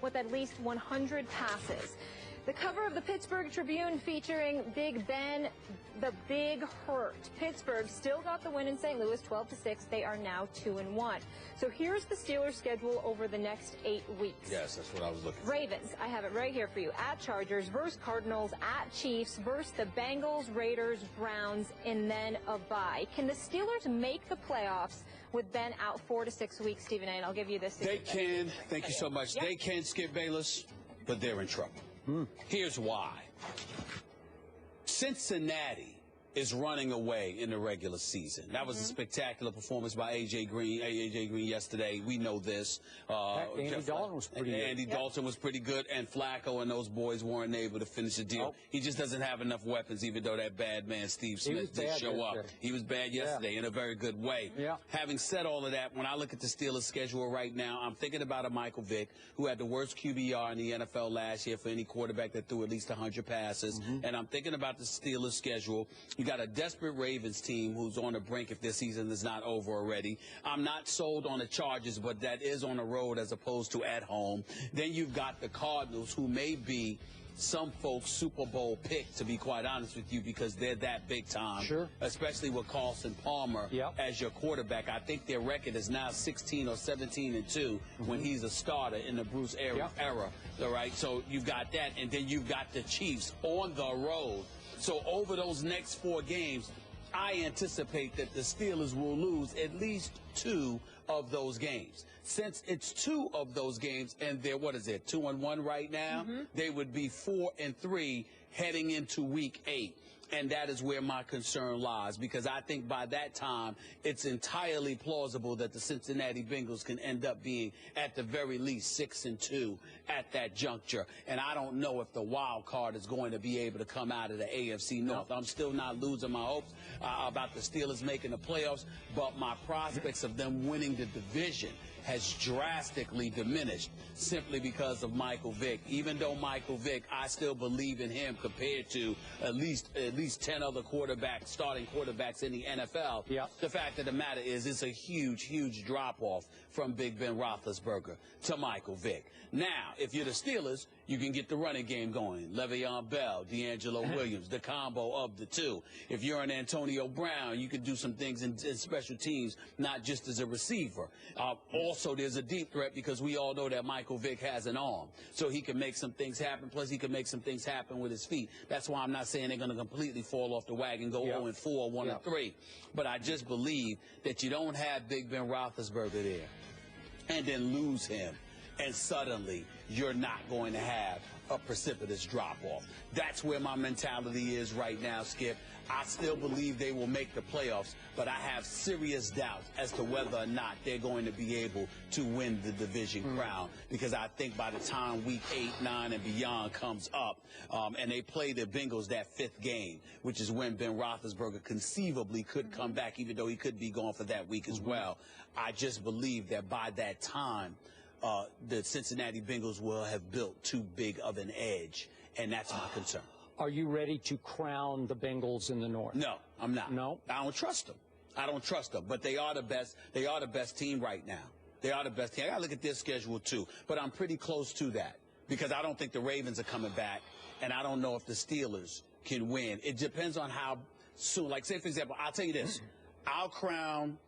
with at least 100 passes. The cover of the Pittsburgh Tribune featuring Big Ben, the Big Hurt. Pittsburgh still got the win in St. Louis, 12-6. They are now 2-1. So here's the Steelers' schedule over the next 8 weeks. Yes, that's what I was looking for. Ravens, I have it right here for you. At Chargers, versus Cardinals, at Chiefs, versus the Bengals, Raiders, Browns, and then a bye. Can the Steelers make the playoffs with Ben out 4 to 6 weeks, Stephen A? And I'll give you this. They can. Thank you so much. Yep. They can, Skip Bayless, but they're in trouble. Here's why. Cincinnati is running away in the regular season. That was a spectacular performance by A.J. Green yesterday. We know this. Andy Dalton was pretty good. Andy Dalton was pretty good, and Flacco and those boys weren't able to finish the deal. Nope. He just doesn't have enough weapons, even though that bad man Steve Smith did show up. He was bad yesterday in a very good way. Yeah. Having said all of that, when I look at the Steelers' schedule right now, I'm thinking about a Michael Vick, who had the worst QBR in the NFL last year for any quarterback that threw at least 100 passes. And I'm thinking about the Steelers' schedule. You got a desperate Ravens team who's on the brink if their season is not over already. I'm not sold on the Chargers, but that is on the road as opposed to at home. Then you've got the Cardinals, who may be some folks' Super Bowl pick, to be quite honest with you, because they're that big time. Sure. Especially with Carson Palmer as your quarterback. I think their record is now 16 or 17-2 when he's a starter in the Bruce era. All right, so you've got that, and then you've got the Chiefs on the road. So over those next 4 games, I anticipate that the Steelers will lose at least 2 of those games. Since it's 2 of those games, and they're, 2-1 right now, they would be 4-3 heading into week 8. And that is where my concern lies, because I think by that time, it's entirely plausible that the Cincinnati Bengals can end up being, at the very least, 6-2 at that juncture. And I don't know if the wild card is going to be able to come out of the AFC North. I'm still not losing my hopes about the Steelers making the playoffs, but my prospects of them winning the division has drastically diminished simply because of Michael Vick. Even though Michael Vick, I still believe in him compared to at least 10 other quarterbacks, starting quarterbacks in the NFL. The fact of the matter is it's a huge, huge drop-off from Big Ben Roethlisberger to Michael Vick. Now, if you're the Steelers, you can get the running game going. Le'Veon Bell, D'Angelo Williams, the combo of the two. If you're an Antonio Brown, you can do some things in special teams, not just as a receiver. Also, there's a deep threat because we all know that Michael Vick has an arm. So he can make some things happen, plus he can make some things happen with his feet. That's why I'm not saying they're going to completely fall off the wagon, go 0-4, 1-3. But I just believe that you don't have Big Ben Roethlisberger there and then lose him, and suddenly you're not going to have a precipitous drop-off. That's where my mentality is right now, Skip. I still believe they will make the playoffs, but I have serious doubts as to whether or not they're going to be able to win the division crown, because I think by the time week 8, 9, and beyond comes up, and they play the Bengals that 5th game, which is when Ben Roethlisberger conceivably could come back, even though he could be gone for that week as well. I just believe that by that time, the Cincinnati Bengals will have built too big of an edge, and that's my concern. Are you ready to crown the Bengals in the North? No, I'm not. No? I don't trust them. I don't trust them. But they are the best. They are the best team right now. They are the best team. I got to look at their schedule, too. But I'm pretty close to that because I don't think the Ravens are coming back, and I don't know if the Steelers can win. It depends on how soon. Like, say, for example, I'll tell you this. I'll crown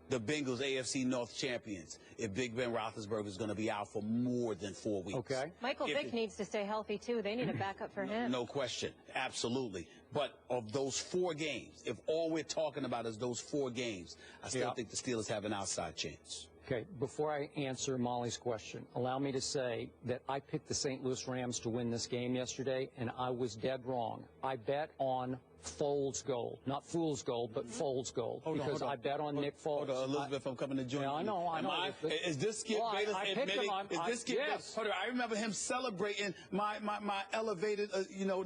the Bengals AFC North champions if Big Ben Roethlisberger is going to be out for more than 4 weeks. Okay. Michael Vick needs to stay healthy, too. They need a backup for him. No question. Absolutely. But of those 4 games, if all we're talking about is those 4 games, I still think the Steelers have an outside chance. Okay, before I answer Molly's question, allow me to say that I picked the St. Louis Rams to win this game yesterday, and I was dead wrong. I bet on Foles goal. Not Fool's gold, but Foles gold. Because I bet on Nick Foles. Hold on, Elizabeth, I'm coming to join you. I know. Is this Skip Bayless admitting? Is this Skip? Yes. Hold on, I remember him celebrating my elevated,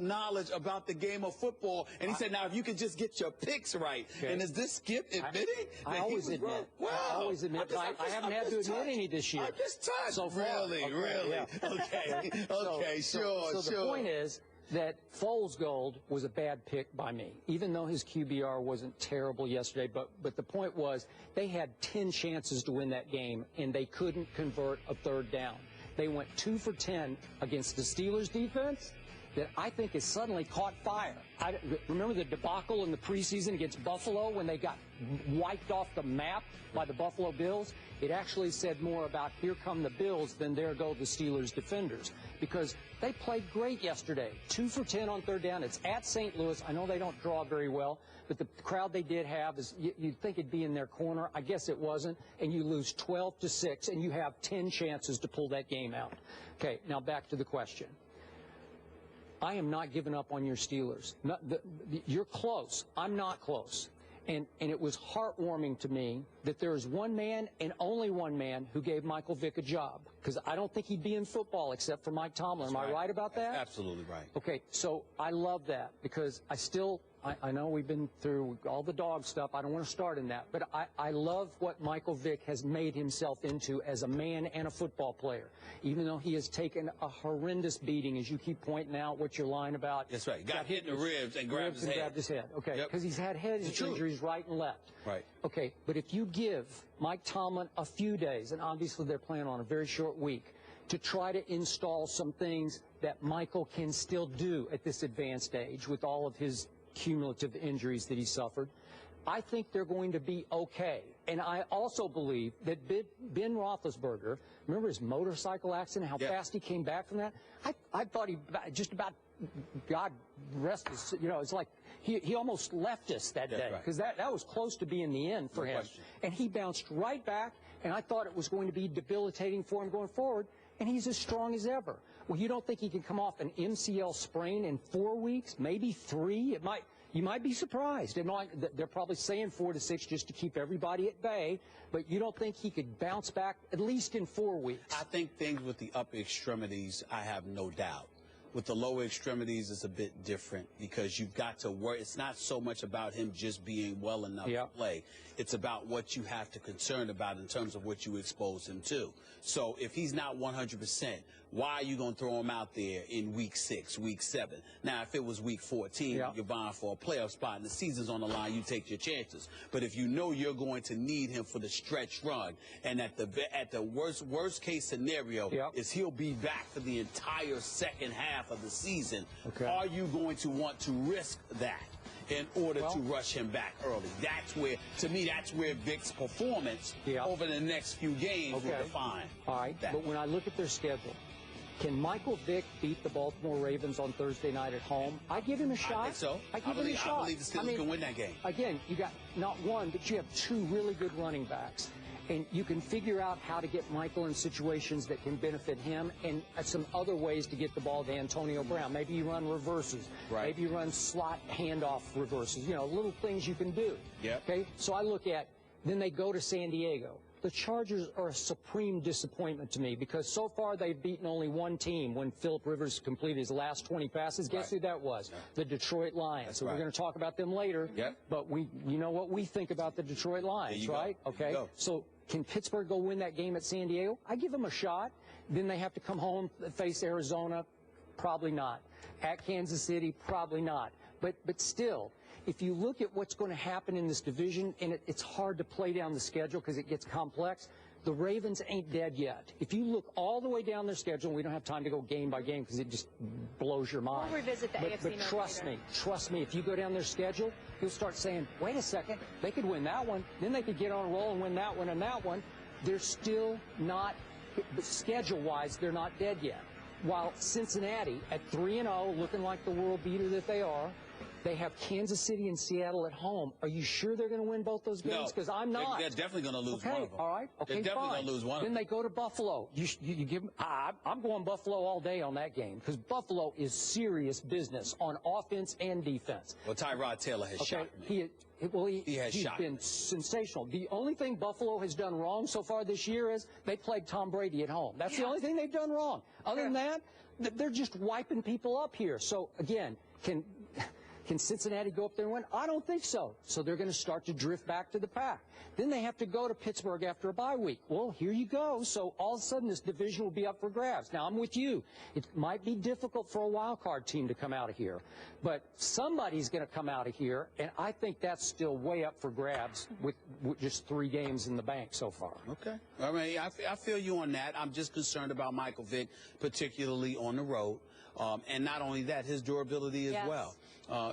knowledge about the game of football, and he said, "Now, if you could just get your picks right." Okay. And is this Skip admitting? I always admit. Wow. I always admit. I haven't had to admit any this year. I'm just touched. So far. Really? Yeah. Okay. Okay. Sure. So the point is that Foles Gold was a bad pick by me, even though his QBR wasn't terrible yesterday. But the point was they had 10 chances to win that game, and they couldn't convert a 3rd down. they went 2 for 10 against the Steelers defense that I think has suddenly caught fire. Remember the debacle in the preseason against Buffalo when they got wiped off the map by the Buffalo Bills? It actually said more about here come the Bills than there go the Steelers defenders, because they played great yesterday. 2 for 10 on third down. It's at St. Louis. I know they don't draw very well, but the crowd they did have is, you'd think it'd be in their corner. I guess it wasn't, and you lose 12-6, and you have 10 chances to pull that game out. Okay, now back to the question. I am not giving up on your Steelers. You're close. I'm not close. And it was heartwarming to me that there is one man and only one man who gave Michael Vick a job, because I don't think he'd be in football except for Mike Tomlin. Am I right about that? Absolutely right. Okay, so I love that, because I know we've been through all the dog stuff. I don't want to start in that. But I love what Michael Vick has made himself into as a man and a football player, even though he has taken a horrendous beating, as you keep pointing out what you're lying about. That's right. Got hit in the ribs and grabbed his head. Okay, because he's had head injuries right and left. Right. Okay, but if you give Mike Tomlin a few days, and obviously they're playing on a very short week, to try to install some things that Michael can still do at this advanced age with all of his cumulative injuries that he suffered, I think they're going to be okay. And I also believe that Ben Roethlisberger, remember his motorcycle accident, how fast he came back from that? I thought he just about, God rest his, it's like he almost left us that day, because that was close to being the end for him. And he bounced right back, and I thought it was going to be debilitating for him going forward, and he's as strong as ever. Well, you don't think he can come off an MCL sprain in 4 weeks, maybe 3? You might be surprised. They're probably saying 4 to 6 just to keep everybody at bay, but you don't think he could bounce back at least in 4 weeks? I think things with the upper extremities, I have no doubt. With the lower extremities, it's a bit different, because you've got to worry. It's not so much about him just being well enough to play. It's about what you have to concern about in terms of what you expose him to. So if he's not 100%, why are you going to throw him out there in week 6, week 7? Now, if it was week 14, you're vying for a playoff spot and the season's on the line, you take your chances. But if you know you're going to need him for the stretch run, and at the worst case scenario is he'll be back for the entire second half of the season, are you going to want to risk that in order to rush him back early? That's where, to me, that's where Vick's performance over the next few games will define. All right, but when I look at their schedule, can Michael Vick beat the Baltimore Ravens on Thursday night at home? I give him a shot. I think so. I give him a shot. I believe the Steelers can win that game. Again, you got not one, but you have 2 really good running backs. And you can figure out how to get Michael in situations that can benefit him, and some other ways to get the ball to Antonio Brown. Maybe you run reverses. Maybe you run slot handoff reverses. Little things you can do. Okay? So I look at, then they go to San Diego. The Chargers are a supreme disappointment to me, because so far they've beaten only one team when Phillip Rivers completed his last 20 passes. Guess who that was? The Detroit Lions. So we're going to talk about them later. But you know what we think about the Detroit Lions, right? Okay. So can Pittsburgh go win that game at San Diego? I give them a shot. Then they have to come home, face Arizona. Probably not. At Kansas City, probably not. But still, if you look at what's going to happen in this division, and it's hard to play down the schedule because it gets complex, the Ravens ain't dead yet. If you look all the way down their schedule, and we don't have time to go game by game because it just blows your mind. We'll revisit the AFC But trust me, if you go down their schedule, you'll start saying, wait a second, they could win that one, then they could get on a roll and win that one and that one. They're still not, schedule-wise, they're not dead yet. While Cincinnati, at 3-0, looking like the world beater that they are, they have Kansas City and Seattle at home. Are you sure they're going to win both those games? Because I'm not. They're definitely going to lose one of them. All right. Okay, they're definitely going to lose one of them. Then they go to Buffalo. You give them, I'm going Buffalo all day on that game, because Buffalo is serious business on offense and defense. Well, Tyrod Taylor has shocked me. He's been sensational. The only thing Buffalo has done wrong so far this year is they played Tom Brady at home. That's the only thing they've done wrong. Other than that, they're just wiping people up here. So, again, can Can Cincinnati go up there and win? I don't think so. So they're going to start to drift back to the pack. Then they have to go to Pittsburgh after a bye week. Well, here you go. So all of a sudden this division will be up for grabs. Now, I'm with you. It might be difficult for a wild card team to come out of here. But somebody's going to come out of here, and I think that's still way up for grabs with just 3 games in the bank so far. Okay. I mean, I feel you on that. I'm just concerned about Michael Vick, particularly on the road. And not only that, his durability as well.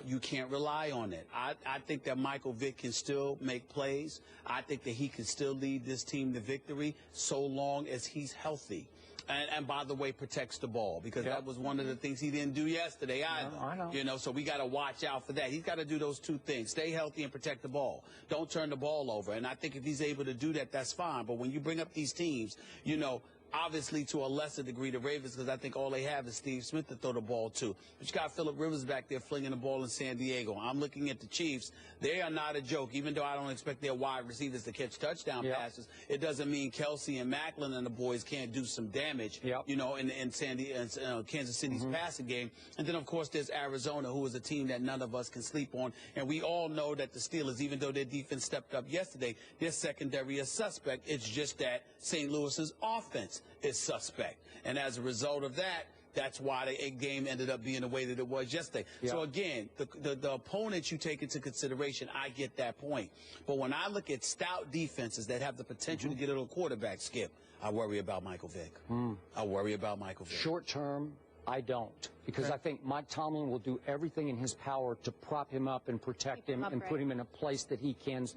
You can't rely on it. I think that Michael Vick can still make plays. I think that he can still lead this team to victory so long as he's healthy. And by the way, protects the ball, because that was one of the things he didn't do yesterday either. I know. You know, so we got to watch out for that. He's got to do those 2 things: stay healthy and protect the ball. Don't turn the ball over. And I think if he's able to do that, that's fine. But when you bring up these teams, you know, obviously to a lesser degree the Ravens, because I think all they have is Steve Smith to throw the ball to. But you got Phillip Rivers back there flinging the ball in San Diego. I'm looking at the Chiefs. They are not a joke. Even though I don't expect their wide receivers to catch touchdown passes, it doesn't mean Kelsey and Macklin and the boys can't do some damage, you know, in Kansas City's passing game. And then, of course, there's Arizona, who is a team that none of us can sleep on. And we all know that the Steelers, even though their defense stepped up yesterday, their secondary is suspect. It's just that St. Louis's offense is suspect. And as a result of that, that's why the game ended up being the way that it was yesterday. So, again, the opponents you take into consideration, I get that point. But when I look at stout defenses that have the potential to get a little quarterback, Skip, I worry about Michael Vick. I worry about Michael Vick. Short term, I don't. Because I think Mike Tomlin will do everything in his power to prop him up and protect him and put him in a place that he can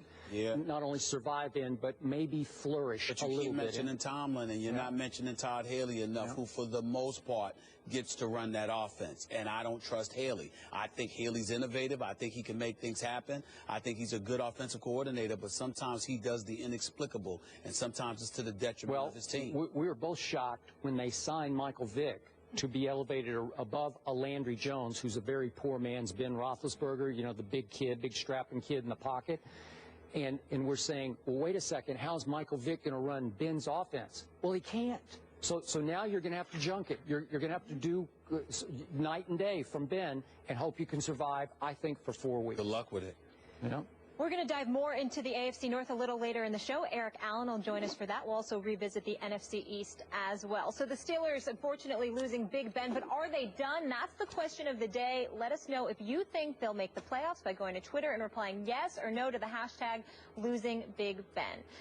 not only survive in, but maybe flourish a little bit. But you keep mentioning Tomlin, and you're not mentioning Todd Haley enough, who for the most part gets to run that offense. And I don't trust Haley. I think Haley's innovative. I think he can make things happen. I think he's a good offensive coordinator, but sometimes he does the inexplicable, and sometimes it's to the detriment of his team. We were both shocked when they signed Michael Vick to be elevated above a Landry Jones, who's a very poor man's Ben Roethlisberger, you know, the big kid, big strapping kid in the pocket. And we're saying, well, wait a second, how's Michael Vick going to run Ben's offense? Well, he can't. So now you're going to have to junk it. You're going to have to do night and day from Ben and hope you can survive, I think, for 4 weeks. Good luck with it. You know? We're going to dive more into the AFC North a little later in the show. Eric Allen will join us for that. We'll also revisit the NFC East as well. So the Steelers, unfortunately, losing Big Ben, but are they done? That's the question of the day. Let us know if you think they'll make the playoffs by going to Twitter and replying yes or no to the hashtag losing Big Ben.